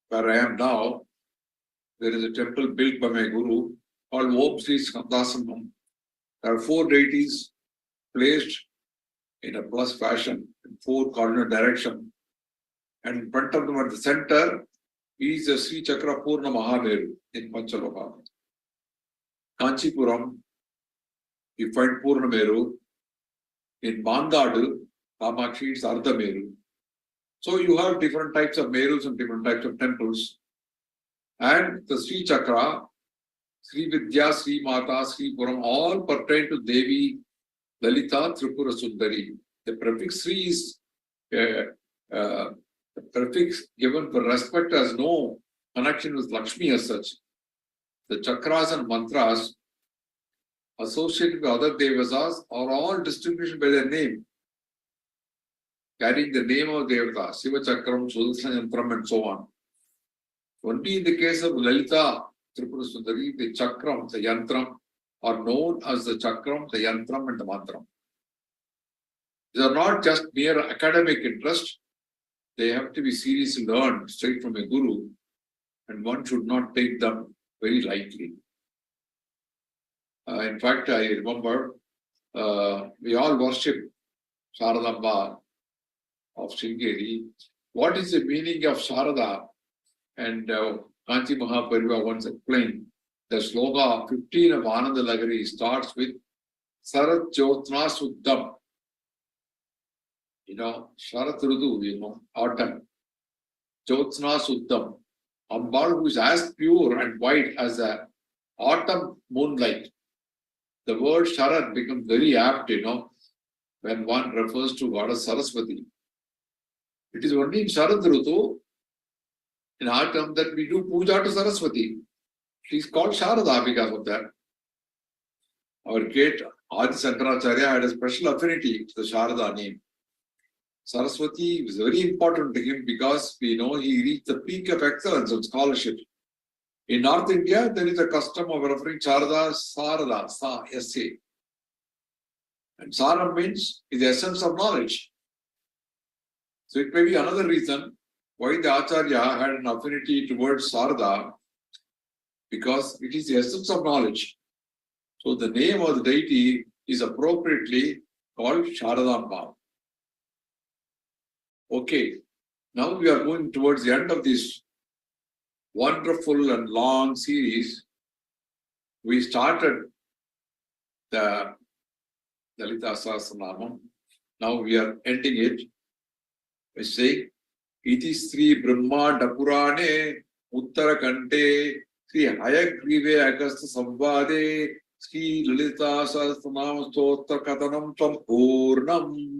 where I am now, there is a temple built by my Guru called Om Sri Sundaresan. There are 4 deities placed in a plus fashion in 4 cardinal direction. And in front of them at the center is the Sri Chakra Purna Mahameru in Panchaloka. Kanchipuram, you find Purna Meru. In Mandadu, Kamakshi is Ardha Meru. So you have different types of Merus and different types of temples. And the Sri Chakra, Sri Vidya, Sri Mata, Sri Puram, all pertain to Devi Lalita Tripura Sundari. The prefix Sri is the prefix given for respect has no connection with Lakshmi as such. The chakras and mantras associated with other devas are all distinguished by their name, carrying the name of Devata, Shiva Chakram, Sudarshan Yantram, and so on. Only in the case of Lalita Tripura Sundari, the Chakram, the Yantram, are known as the Chakram, the Yantram, and the Mantram. These are not just mere academic interest. They have to be seriously learned straight from a guru, and one should not take them very lightly. In fact, I remember we all worship Sharadamba of Sringeri. What is the meaning of Sharada? And Kanchi Mahapariva once explained the sloka 15 of Ananda Lagari starts with Sarat Jyotna Suddham. Sharat Rudu, autumn. Jyotsna Suddham. Ambal, who is as pure and white as the autumn moonlight. The word Sharat becomes very apt, when one refers to Goddess Saraswati. It is only in Sharad Rutu, in autumn, that we do puja to Saraswati. She is called Sharada because of that. Our great Adi Sankaracharya had a special affinity to the Sharada name. Saraswati was very important to him because we know he reached the peak of excellence of scholarship. In North India, there is a custom of referring Sharada as Sarada, Sa, S-A. And Saram means is the essence of knowledge. So it may be another reason why the Acharya had an affinity towards Sarada, because it is the essence of knowledge. So the name of the deity is appropriately called Sharadamba. Okay, now we are going towards the end of this wonderful and long series. We started the Lalitha Sahasranama. Now we are ending it by saying, Iti Sri Brahmanda Purane Uttarakante Sri Hayagrive Agastha Samvade Sri Lalita Sahasranama Stotra Katanam Sampurnam.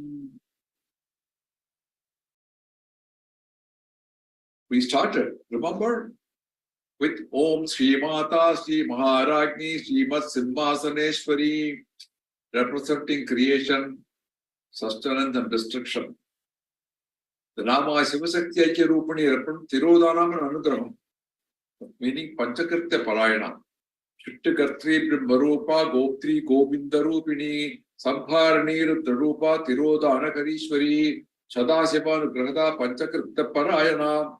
We started, remember, with Om Sri Mata Sri Maharagni Srimat Simhasaneshwari, representing creation, sustenance, and destruction. The Nama Sivasakti Aikya Rupani represents Tirodhanam and Anugraham, meaning Panchakritya Parayana. Chittakartri Brahmarupa Goptri Govindarupini Samharani Rudrarupa Tirodhana Karishwari Sadasiva Nugrahata Panchakritya Parayana.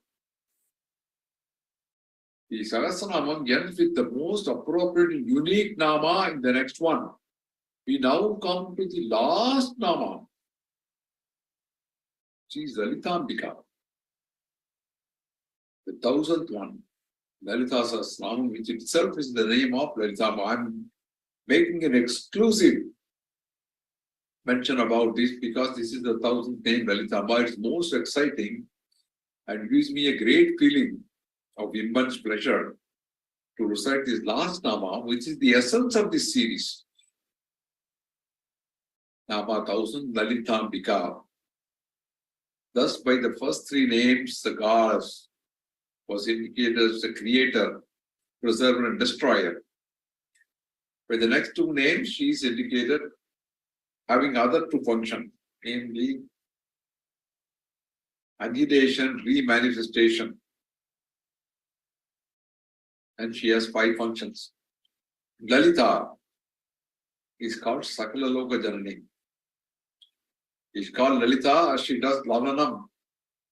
The Sahasranamam ends with the most appropriate and unique Nama in the next one. We now come to the last Nama. She is Lalitambika. The 1000th one. Lalitha Sahasranama, which itself is the name of Lalitamba. I am making an exclusive mention about this because this is the 1000th name, Lalitamba. It's most exciting and gives me a great feeling of immense pleasure to recite this last Nama, which is the essence of this series. Nama 1000, Lalitambika. Thus, by the first 3 names, the goddess was indicated as the creator, preserver, and destroyer. By the next 2 names, she is indicated having other 2 functions, namely agitation, remanifestation. And she has 5 functions. Lalita is called Sakala Loka Janani. She's called Lalita as she does Lalanam.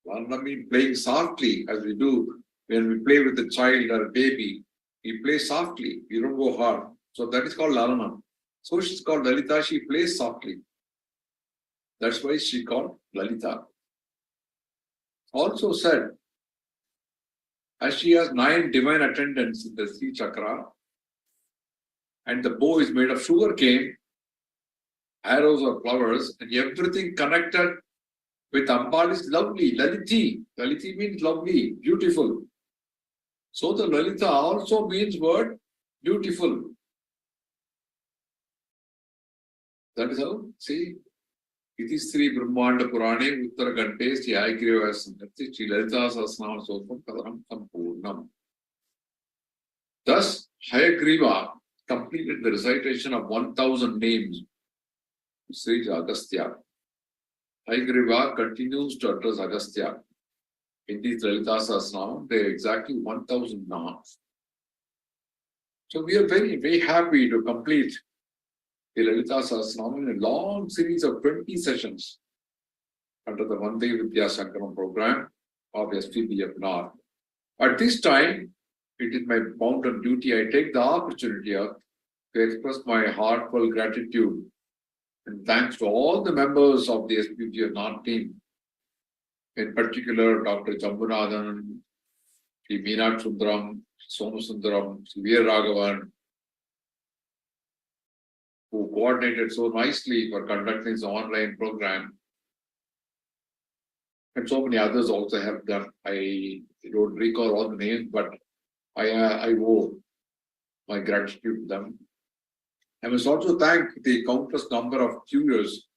Lalanam means playing softly, as we do when we play with a child or a baby. We play softly, we don't go hard. So that is called Lalanam. So she's called Lalita, she plays softly. That's why she called Lalita. Also said, as she has 9 divine attendants in the Sri Chakra, and the bow is made of sugar cane, arrows or flowers, and everything connected with Ambal is lovely. Laliti. Laliti means lovely, beautiful. So the Lalita also means word beautiful. That is how, see, it is Sri Brahmanda Purane Uttara Gante Sri Hayagriva Sangati Sri Lalitha Sahasranama Sotram Kadaram Sampurnam. Thus, Hayagriva completed the recitation of 1000 names. Sri Agastya. Hayagriva continues to address Agastya. In these Lalita Sahasranama, there are exactly 1000 names. So we are very, very happy to complete the Lalita Sahasranama in a long series of 20 sessions under the Vande Vidya Shankaram program of SVBF North. At this time, it is my bounden duty, I take the opportunity to express my heartfelt gratitude and thanks to all the members of the SVBF North team, in particular Dr. Jambunathan, Sri Meenakshi Sundaram, Sonu Sundaram, Sri Veer Raghavan, who coordinated so nicely for conducting this online program. And so many others also have done. I don't recall all the names, but I owe my gratitude to them. I must also thank the countless number of viewers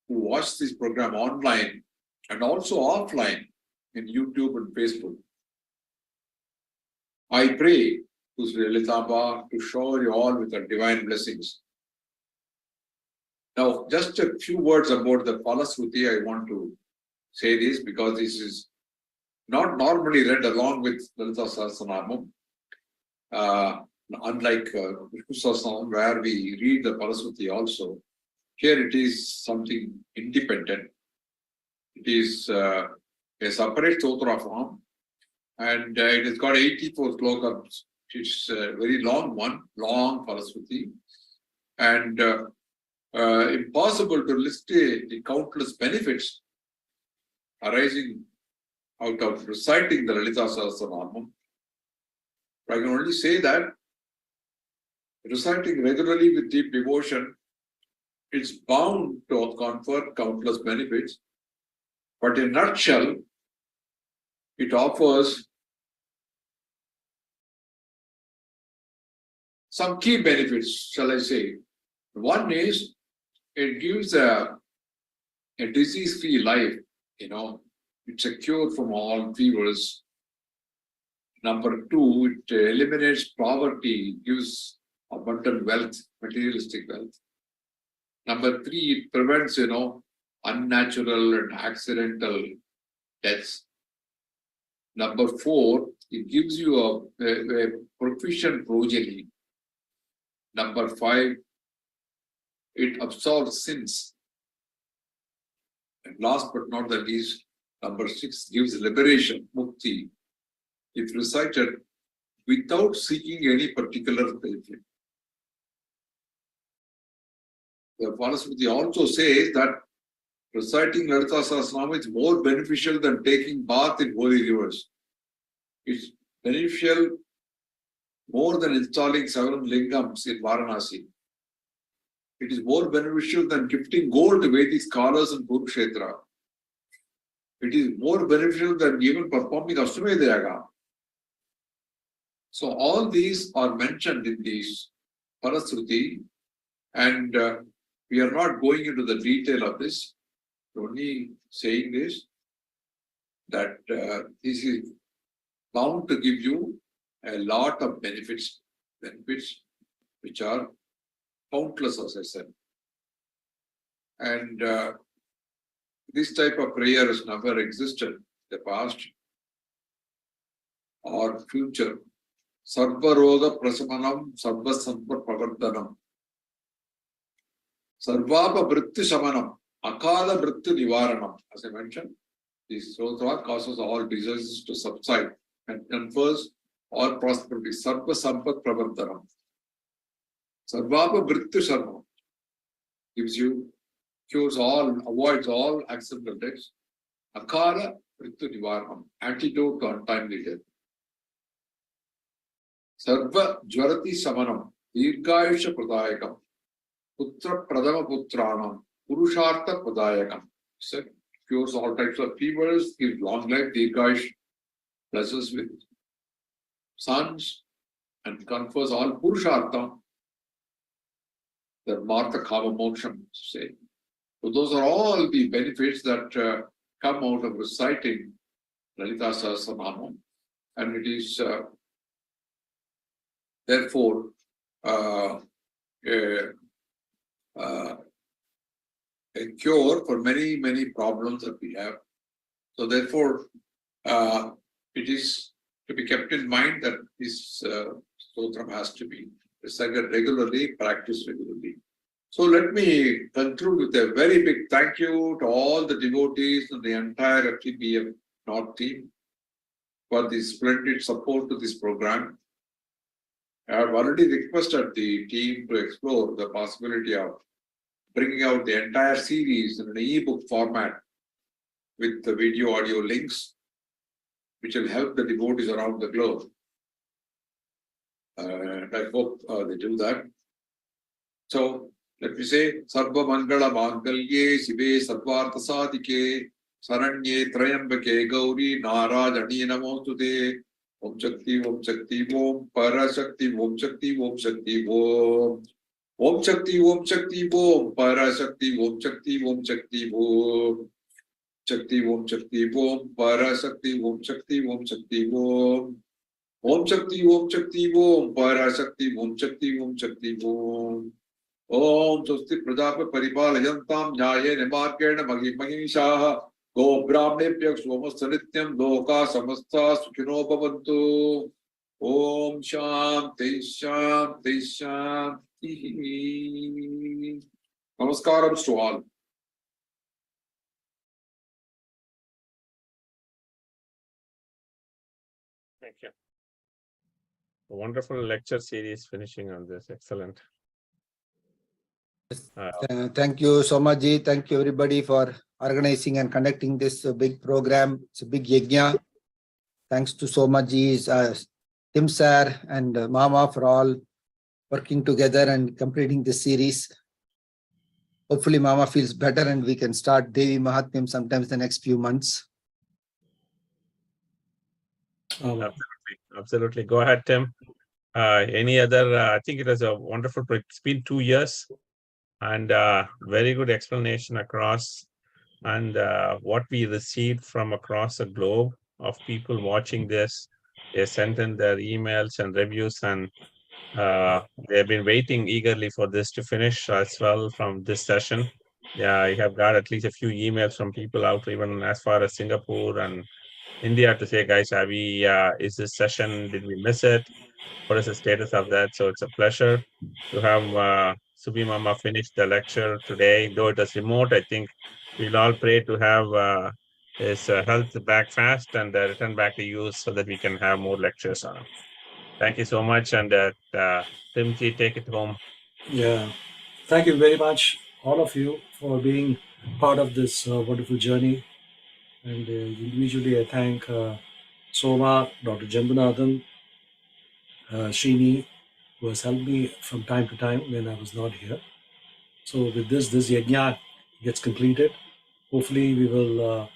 who watch this program online and also offline in YouTube and Facebook. I pray to Sri Lalitha to shower you all with her divine blessings. Now, just a few words about the Falasruti. I want to say this because this is not normally read along with Lalitha Sahasranama. Unlike Vishnu Sahasranama, where we read the Falasruti also, here it is something independent. It is a separate Stotra form, and it has got 84 slokams. It's a very long one, long Falasruti, and impossible to list the countless benefits arising out of reciting the Lalita Sahasranama. I can only say that reciting regularly with deep devotion, it's bound to confer countless benefits. But in a nutshell, it offers some key benefits, shall I say. One is it gives a disease-free life, it's a cure from all fevers. Number 2, it eliminates poverty, gives abundant wealth, materialistic wealth. Number 3, it prevents, unnatural and accidental deaths. Number 4, it gives you a proficient progeny. Number 5, it absolves sins. And last but not the least, number 6 gives liberation, mukti, if recited without seeking any particular benefit. The Falasruti also says that reciting Lalita Sahasranama is more beneficial than taking bath in holy rivers. It's beneficial more than installing 7 lingams in Varanasi. It is more beneficial than gifting gold to Vedic scholars in Kurukshetra. It is more beneficial than even performing Ashtamedha Yaga. So all these are mentioned in this Falasruti, and we are not going into the detail of this, only saying this, that this is bound to give you a lot of benefits which are countless, as I said. And this type of prayer has never existed the past or future. Sarva Roga Prasamanam, Sarva Sampa Pravardhanam, Sarvapa Vritti Samanam, Akala Vritti Nivaranam. As I mentioned, this Rotra causes all diseases to subside and confers all prosperity. Sarva Sampat Pravardhanam. Sarvapa Vritti Samanam gives you, cures all, avoids all accidental deaths. Akala Vritti Nivaranam, antidote to untimely death. Sarva Jvarati Samanam, Dirghayusha Pradayakam, Putra Pradama Putranam, Purushartha Pradayakam. So, cures all types of fevers, gives long life, Dirghayush, blesses with sons, and confers all Purushartha, the Martha Kama Moksham, say. So, those are all the benefits that come out of reciting Lalitha Sahasranama, and it is therefore a cure for many, many problems that we have. So therefore, it is to be kept in mind that this stotram has to be recited regularly, practiced regularly. So let me conclude with a very big thank you to all the devotees and the entire SVBF North team for the splendid support to this program. I have already requested the team to explore the possibility of bringing out the entire series in an e-book format with the video audio links, which will help the devotees around the globe. And I hope they do that. So let me say, Sarva Mangala Mangalye Sive Sarvartha Sadike Saranye Trayambake Gauri Narajani Namostute Om Shakti Om Shakti Om Parashakti Om Shakti Om Shakti Om Om Shakti Om Shakti Om Parashakti Om Shakti Om Shakti Om Shakti Om Shakti Om Parashakti Om Shakti Om Shakti Om Om Shakti Om Shakti Om Parashakti Om Shakti Om Shakti Om Om Swasti Pradapa Paripalayantam Nyaye Nimarkena Mahimishaha Go Brahmnepyak Swamastanityam Loka Samastha Sukhino Bhavantu Om Shanti Shanti Shanti. Namaskaram to all. Thank you. A wonderful lecture series finishing on this. Excellent. Thank you so much, Ji. Thank you everybody for organizing and conducting this big program. It's a big yajna. Thanks to so much, Ji, Tim Sir and Mama for all working together and completing this series. Hopefully Mama feels better and we can start Devi Mahatmyam sometimes the next few months. Absolutely. Go ahead, Tim. Any other, I think it was a wonderful, it's been 2 years and very good explanation across, and what we received from across the globe of people watching this. They sent in their emails and reviews, and they've been waiting eagerly for this to finish as well from this session. Yeah, I have got at least a few emails from people out even as far as Singapore and India to say, guys, have we, is this session, did we miss it? What is the status of that? So it's a pleasure to have Subi Mama finish the lecture today. Though it was remote, I think we'll all pray to have his health back fast and return back to use so that we can have more lectures on him. Thank you so much. And Timji, take it home. Yeah. Thank you very much, all of you, for being part of this wonderful journey. And individually, I thank Soma, Dr. Jambunathan, Srini, who has helped me from time to time when I was not here. So with this yajna gets completed. Hopefully, we will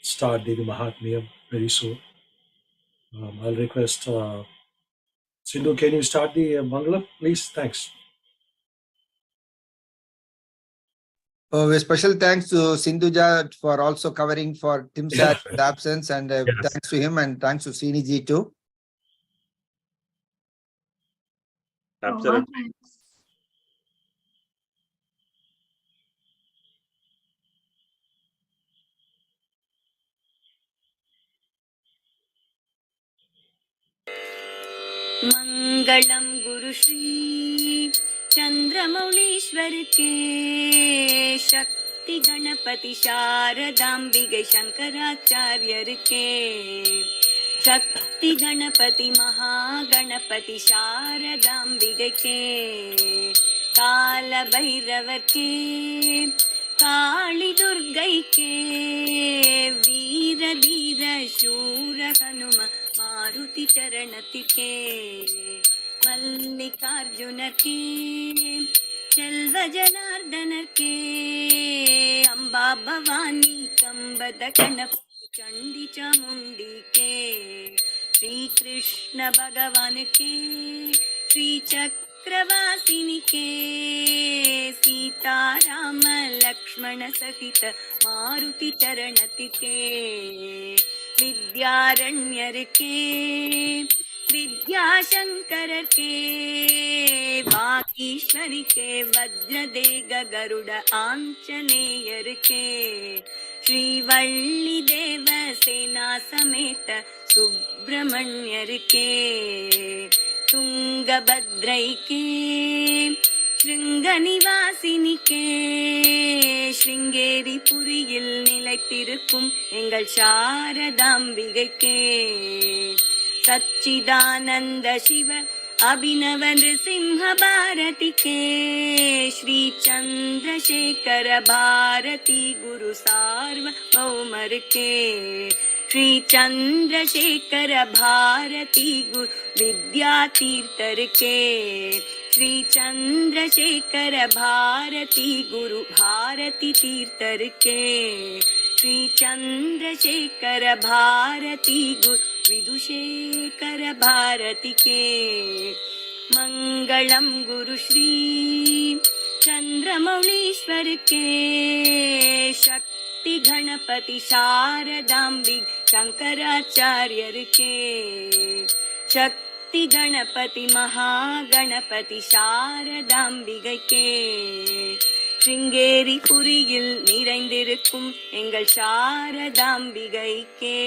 start Devi Mahatmyam very soon. I'll request Sindhu, can you start the Mangalam, please? Thanks. A special thanks to Sindhuja for also covering for Tim Sir the absence, and thanks to him and thanks to Srini Ji too. Absolutely. मंगलम गुरु श्री चंद्रमौलीश्वर के, शक्ति गणपति शारदाम्बिके शंकराचार्यर के, शक्ति गणपति महागणपति शारदाम्बिके के, काल भैरव के, काली दुर्गै के, वीर धीर शूर हनुम मारुति चरणति के, मल्लिकार्जुन के, चल्व जनार्दन के, अंबा भवानी कंबद गणपति चंडी चामुंडी के, श्री कृष्ण भगवान के, श्री चक्रवासिनी के, सीता राम लक्ष्मण सहित मारुति चरणति के, विद्यारण्यर के, विद्याशंकर के, वागीश्वरी के, वज्रदेग गरुड़ आंजनेयर के, श्रीवल्ली देव सेना समेत सुब्रमण्यर के, तुंगभद्रै के, श्रृंग निवासिनी के, श्रृंगेरी पुरिயில் நிலைத்திருக்கும் எங்கள் சாரதாம்பிகை के, सच्चिदानंद शिव अभिनव नृसिंह भारती के, श्री चंद्रशेखर भारती गुरु सार्वभौमर के, श्री चंद्रशेखर भारती गुरु विद्यातीर्थर के, श्री चंद्रशेखर भारती गुरु भारती तीर्थर के, श्री चंद्रशेखर भारती गुरु विदुशेखर भारती के, मंगलम गुरु श्री चंद्रमौलीश्वर के, शक्ति गणपति शारदाम्बिके शंकराचार्यर के, शक्ति गणपति महागणपति शारदाम्बिके के, श्रृंगेरी पुरिயில் நிறைந்திருக்கும் எங்கள் சாரதாம்பிகை के।